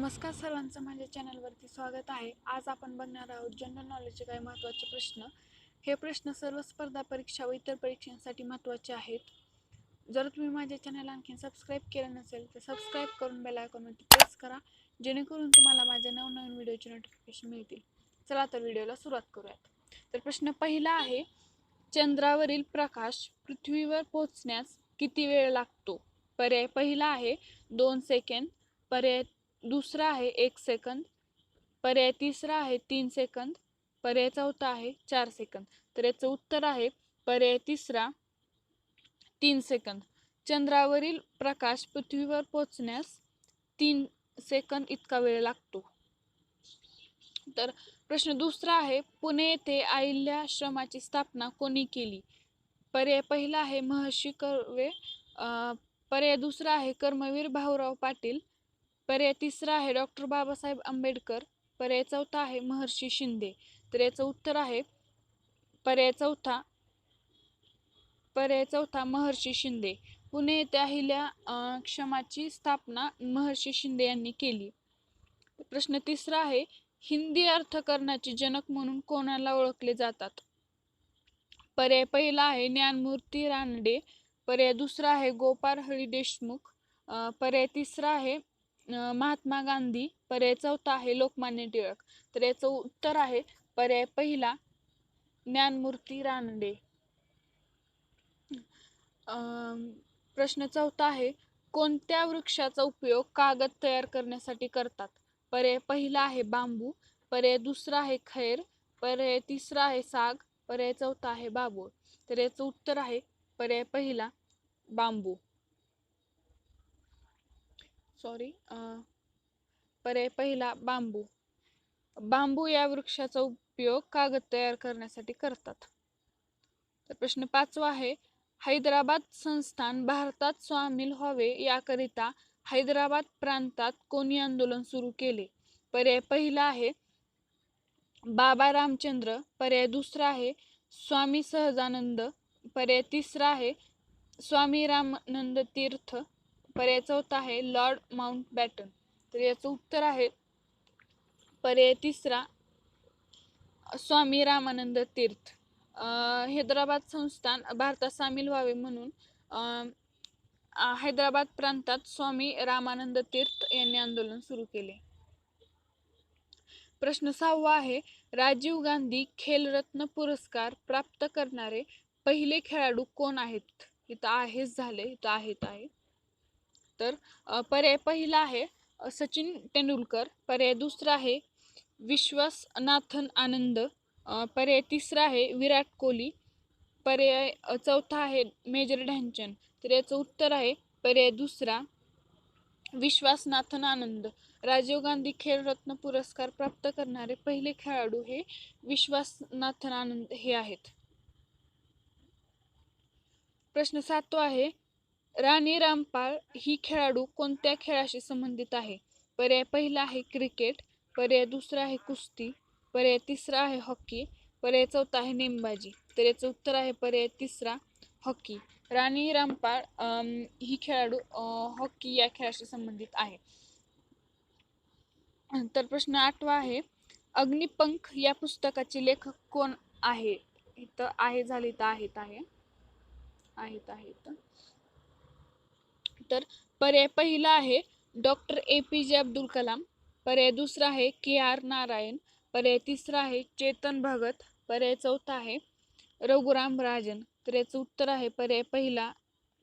नमस्कार सर्वांचं माझ्या चॅनलवरती स्वागत आहे. आज आपण बघणार आहोत जनरल नॉलेजचे काही महत्त्वाचे प्रश्न. हे प्रश्न सर्व स्पर्धा परीक्षा व इतर परीक्षांसाठी महत्त्वाचे आहेत. जर तुम्ही माझ्या चॅनल आणखी सबस्क्राईब केलं नसेल तर सबस्क्राईब करून बेल आयकॉनवरती प्रेस करा, जेणेकरून तुम्हाला माझ्या नवनवीन व्हिडिओचे नोटिफिकेशन मिळतील. चला तर व्हिडिओला सुरुवात करूयात. तर प्रश्न पहिला आहे, चंद्रावरील प्रकाश पृथ्वीवर पोहोचण्यास किती वेळ लागतो? पर्याय पहिला आहे 2 सेकंद, पर्याय दुसरा आहे 1 सेकंद, पर्याय तिसरा आहे 3 सेकंद, पर्याय चौथा आहे 4 सेकंद. तर याचं उत्तर आहे पर्याय तिसरा 3 सेकंद. चंद्रावरील प्रकाश पृथ्वीवर पोहोचण्यास 3 सेकंद इतका वेळ लागतो. तर प्रश्न दुसरा आहे, पुणे येथे अहिल्याश्रमाची स्थापना कोणी केली? पर्याय पहिला आहे महर्षी कर्वे, पर्याय दुसरा आहे कर्मवीर भाऊराव पाटील, पर्याय तिसरा आहे डॉक्टर बाबासाहेब आंबेडकर, पर्याय चौथा आहे महर्षी शिंदे. तर याचं उत्तर आहे पर्याय चौथा महर्षी शिंदे. पुणे येथे अहिल्याश्रमाची स्थापना महर्षी शिंदे यांनी केली. प्रश्न तिसरा आहे, हिंदी अर्थकरणाचे जनक म्हणून कोणाला ओळखले जातात? पर्याय पहिला आहे ज्ञानमूर्ती रानडे, पर्याय दुसरा आहे गोपाळ हरी देशमुख, पर्याय तिसरा आहे महात्मा गांधी, पर्याय चौथा आहे लोकमान्य टिळक. तर याचं उत्तर आहे पर्याय पहिला ज्ञानमूर्ती रानडे. प्रश्न चौथा आहे, कोणत्या वृक्षाचा उपयोग कागद तयार करण्यासाठी करतात? पर्याय पहिला आहे बांबू, पर्याय दुसरा आहे खैर, पर्याय तिसरा आहे साग, पर्याय चौथा आहे बाभूळ. तर याचं उत्तर आहे पर्याय पहिला बांबू. पर्याय पहिला बांबू. बांबू या वृक्षाचा उपयोग कागद तयार करण्यासाठी करतात. तर प्रश्न पाचवा आहे, हैदराबाद संस्थान भारतात सामील व्हावे याकरिता हैदराबाद प्रांतात कोणी आंदोलन सुरू केले? पर्याय पहिला आहे बाबा रामचंद्र, पर्याय दुसरा आहे स्वामी सहजानंद, पर्याय तिसरा आहे स्वामी रामानंद तीर्थ, पर्याय चौथा आहे लॉर्ड माउंटबॅटन. तर याचं उत्तर आहे पर्याय तिसरा स्वामी रामानंद तीर्थ. हैदराबाद संस्थान भारतात सामील व्हावे म्हणून हैदराबाद प्रांतात स्वामी रामानंद तीर्थ यांनी आंदोलन सुरू केले. प्रश्न सहावा आहे, राजीव गांधी खेलरत्न पुरस्कार प्राप्त करणारे पहिले खेळाडू कोण आहेत? इथं आहेच झाले, इथं आहे. तर पर्याय पहिला आहे सचिन तेंडुलकर, पर्याय दुसरा आहे विश्वनाथन आनंद, पर्याय तिसरा आहे विराट कोहली, पर्याय चौथा आहे मेजर ध्यानचंद. तर याचं उत्तर आहे पर्याय दुसरा विश्वनाथन आनंद. राजीव गांधी खेलरत्न पुरस्कार प्राप्त करणारे पहिले खेळाडू हे विश्वनाथन आनंद हे आहेत. प्रश्न सातवा आहे, राणी रामपाल ही खेळाडू कोणत्या खेळाशी संबंधित आहे? पर्याय पहिला आहे क्रिकेट, पर्याय दुसरा आहे कुस्ती, पर्याय तिसरा आहे हॉकी, पर्याय चौथा आहे नेमबाजी. तर याचं उत्तर आहे पर्याय तिसरा हॉकी. राणी रामपाल ही खेळाडू हॉकी या खेळाशी संबंधित आहे. तर प्रश्न आठवा आहे, अग्निपंख या पुस्तकाचे लेखक कोण आहे? इथं आहे झाले तर आहेत. तर पर्याय पहिला आहे डॉक्टर APJ अब्दुल कलाम, पर्याय दुसरा आहे KR नारायण, पर्याय तिसरा आहे चेतन भगत, पर्याय चौथा आहे रघुराम राजन. तर याचं उत्तर आहे पर्याय पहिला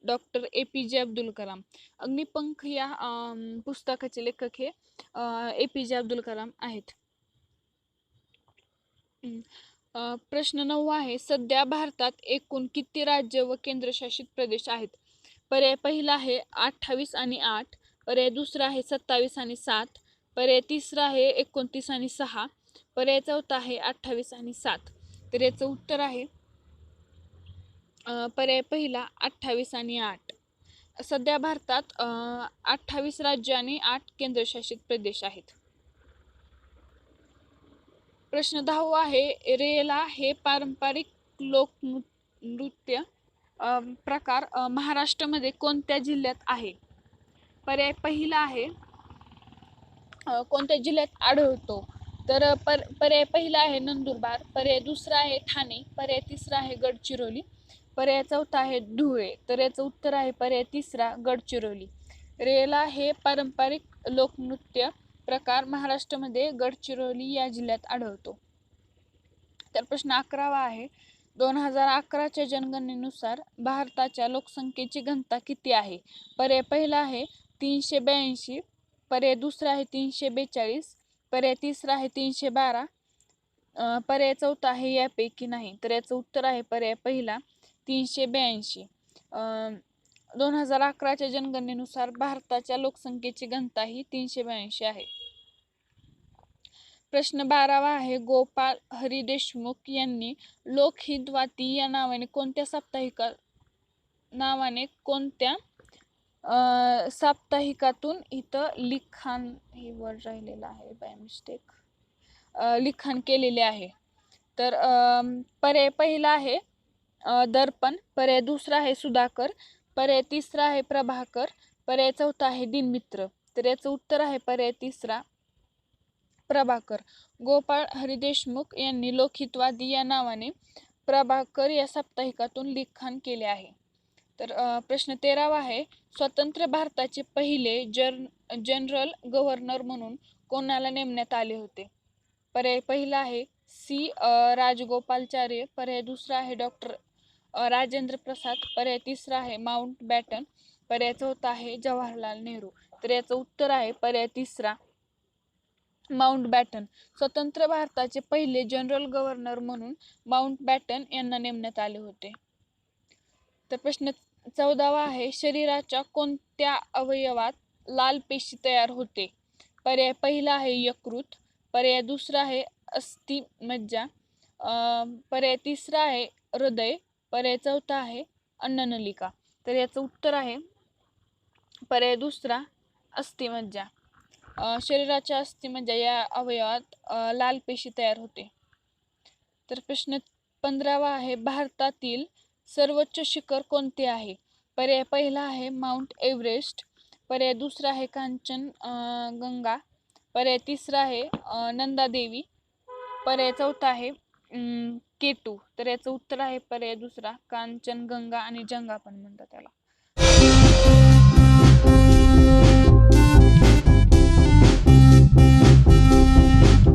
डॉक्टर APJ अब्दुल कलाम. अग्निपंख या पुस्तकाचे लेखक हे APJ अब्दुल कलाम आहेत. प्रश्न 9 आहे, सध्या भारतात एकूण किती राज्य व केंद्रशासित प्रदेश आहेत? पर्याय पहिला आहे 28 आणि 8, पर्याय दुसरा आहे 27 आणि 7, पर्याय तिसरा आहे 29 आणि 6, पर्याय चौथा आहे 28 आणि 7. तर याचं उत्तर आहे पर्याय पहिला 28 आणि 8. सध्या भारतात 28 राज्य आणि 8 केंद्रशासित प्रदेश आहेत. प्रश्न 10 आहे, रेला हे पारंपरिक लोकनृत्य प्रकार महाराष्ट्रामध्ये कोणत्या जिल्ह्यात आहे? पर्याय पहिला आहे कोणत्या जिल्ह्यात आढळतो? तर पर्याय पहिला आहे नंदुरबार, पर्याय दुसरा आहे ठाणे, पर्याय तिसरा आहे गडचिरोली, पर्याय चौथा आहे धुळे. तर याचं उत्तर आहे पर्याय तिसरा गडचिरोली. रेला हे पारंपरिक लोकनृत्य प्रकार महाराष्ट्रामध्ये गडचिरोली या जिल्ह्यात आढळतो. तर प्रश्न 11वा आहे, 2011च्या जनगणनेनुसार भारताच्या लोकसंख्येची घनता किती आहे? पर्याय पहिला आहे 382, पर्याय दुसरा आहे 342, पर्याय तिसरा आहे 312, पर्याय चौथा आहे यापैकी नाही. तर याचं उत्तर आहे पर्याय पहिला 382. 2011च्या जनगणनेनुसार भारताच्या लोकसंख्येची घनता ही 382 आहे. प्रश्न 12वा आहे, गोपाळ हरी देशमुख यांनी लोकहितवादी या कोणत्या साप्ताहिकातून इथं लिखाण, हे वर राहिलेलं आहे बाय मिस्टेक, लिखाण केलेले आहे? तर पर्याय पहिला आहे दर्पण, पर्याय दुसरा आहे सुधाकर, पर्याय तिसरा आहे प्रभाकर, पर्याय चौथा आहे दिनमित्र. तर याचं उत्तर आहे पर्याय तिसरा प्रभाकर. गोपाळ हरी देशमुख यांनी लोकहितवादी या नावाने प्रभाकर या साप्ताहिकातून लिखाण केले आहे. तर प्रश्न 13वा आहे, स्वतंत्र भारताचे पहिले जनरल गव्हर्नर म्हणून कोणाला नेमण्यात आले होते? पर्याय पहिला आहे सी राजगोपालचार्य, पर्याय दुसरा आहे डॉक्टर राजेंद्र प्रसाद, पर्याय तिसरा आहे माउंट बॅटन, पर्याय चौथा आहे जवाहरलाल नेहरू. तर याचं उत्तर आहे पर्याय तिसरा माउंट बॅटन. स्वतंत्र भारताचे पहिले जनरल गव्हर्नर म्हणून माउंट बॅटन यांना नेमण्यात आले होते. तर प्रश्न 14वा आहे, शरीराच्या कोणत्या अवयवात लाल पेशी तयार होते? पर्याय पहिला आहे यकृत, पर्याय दुसरा आहे अस्थिमज्जा, पर्याय तिसरा आहे हृदय, पर्याय चौथा आहे अन्ननलिका. तर याचं उत्तर आहे पर्याय दुसरा अस्थिमज्जा. शरीराच्या अस्थिमज्जा या अवयवात लाल पेशी तयार होते. तर प्रश्न 15वा आहे, भारतातील सर्वोच्च शिखर कोणते आहे? पर्याय पहिला आहे माउंट एव्हरेस्ट, पर्याय दुसरा आहे कांचन गंगा, पर्याय तिसरा आहे नंदादेवी, पर्याय चौथा आहे केटू. तर याचं उत्तर आहे पर्याय दुसरा कांचनगंगा आणि जंगा पण म्हणतात त्याला.